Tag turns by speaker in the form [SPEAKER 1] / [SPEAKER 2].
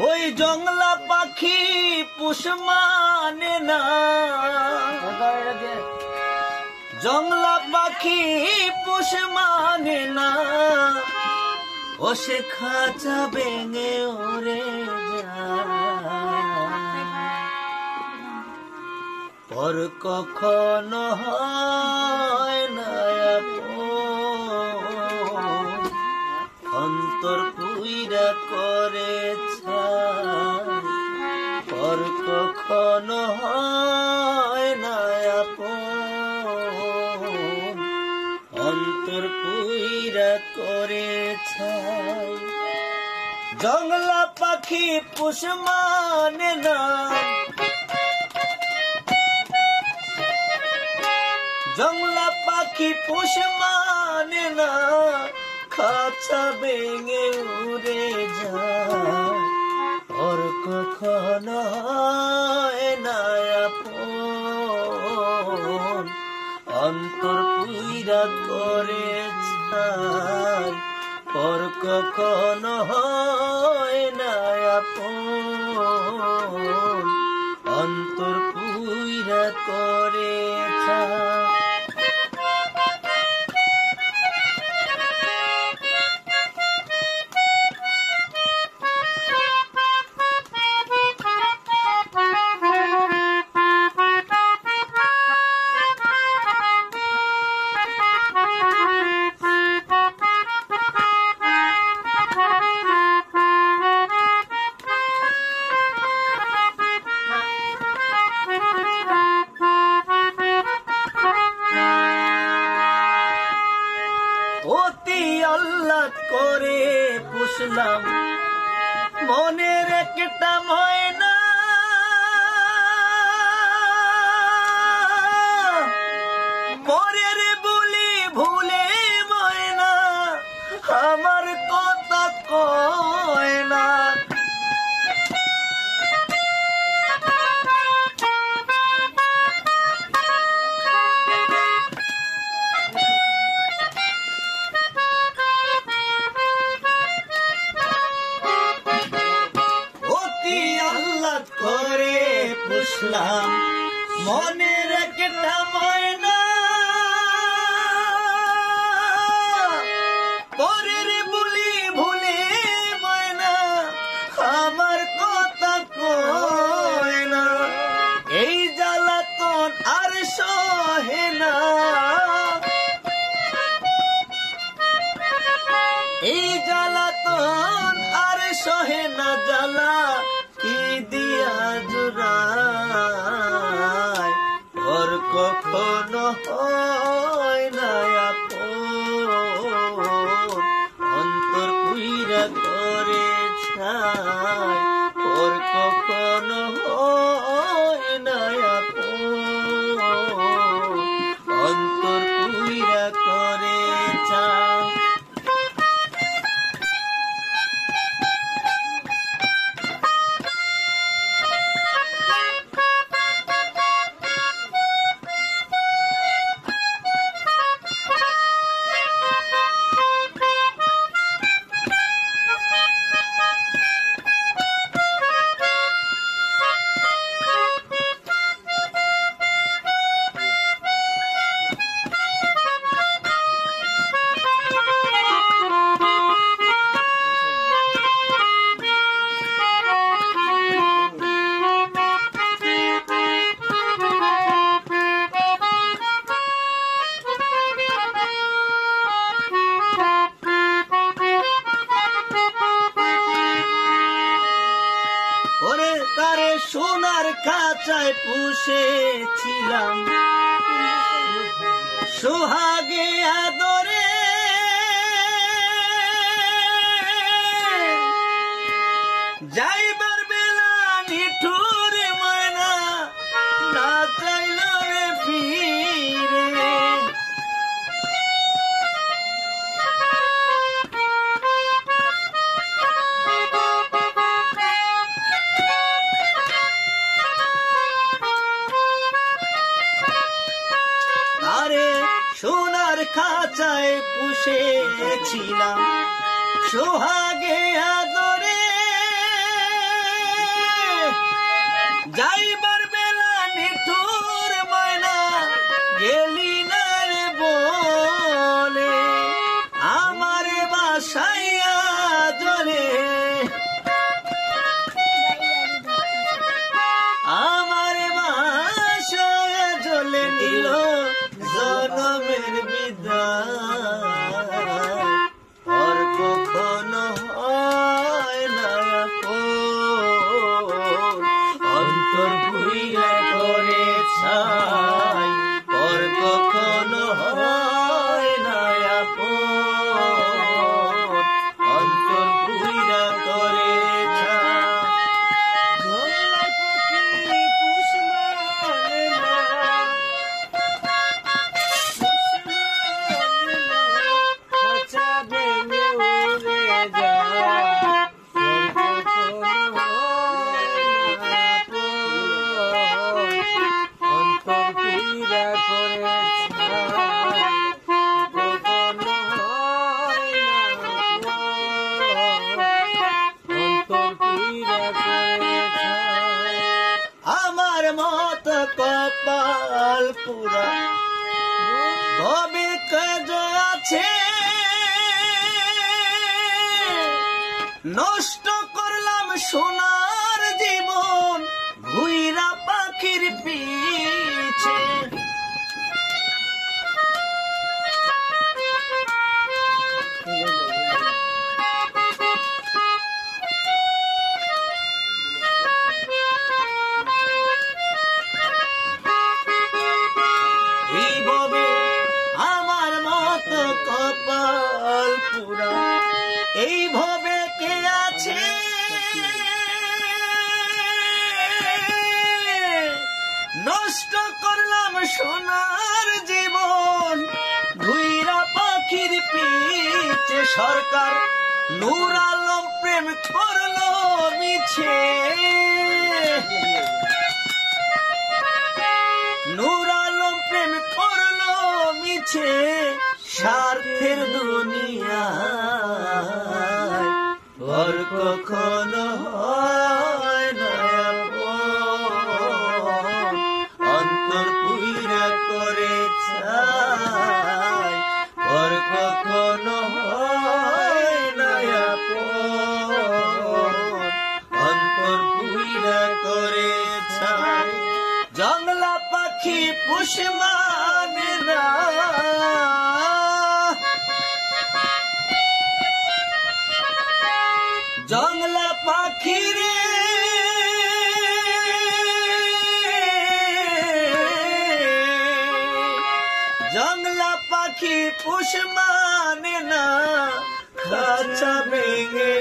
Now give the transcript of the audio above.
[SPEAKER 1] ওই জংলা পাখি পুষ মানে না, জংলা পাখি পুষ মানে না, ও সে খাঁচা ভেঙে ওরে পর কখনো হয় না অন্তর পুইরা করে পর কখনো হয় না অন্তর পুইরা করে জংলা পাখি পুষ মানে না, জংলা পাখি পুষ মানে না, খাঁচা ভেঙে উড়ে যায় ওর কখনো হয় না অন্তর পুইরা করে ওর কখনো হয় না অন্তর পুইরা করে আল্লাহ করে পুষলাম মনের একটা ময়না, পরের বলি ভুলে ময়না আমার কথা কয় না, করে পুষলাম মনের একটা ময়না, পরের বলি ভুলে ময়না আমার কথা কয় না, এই জ্বালাতন আর সহে না, এই জ্বালাতন আর সহে না, জ্বালা কি দিয়া জুড়ায় ওর কখনো হয় না অন্তর পুইরা করে ওর কখনো হয় না অন্তর পুইরা করে তারে সোনার খাঁচায় পুষেছিলাম সোহাগে আদরে, যাইবার বেলা নিঠুরে ময়না না চাইল রে ফিরে, সোনার খাঁচায় পুষেছিলাম সোহাগে আদরে, পুরা ভবে কাজ আছে নষ্ট করলাম সোনার জীবন ঘুইরা পাখির পিছে কপাল পুরা এই ভাবে কে আছে নষ্ট করলাম সোনার জীবন ধুইরা পাখির পিছে সরকার নূর আলম প্রেম করলো মিছে নূর আলম প্রেম করলো মিছে স্বার্থের দুনিয়ায় পর কখনো হয় না অন্তর পুইরা করে চায় পর কখনো হয় না অন্তর পুইরা করে চায় জংলা পাখি পুষ মানে না জংলা পাখি রে জংলা পাখি পুষ মানে না খাঁচা ভেঙে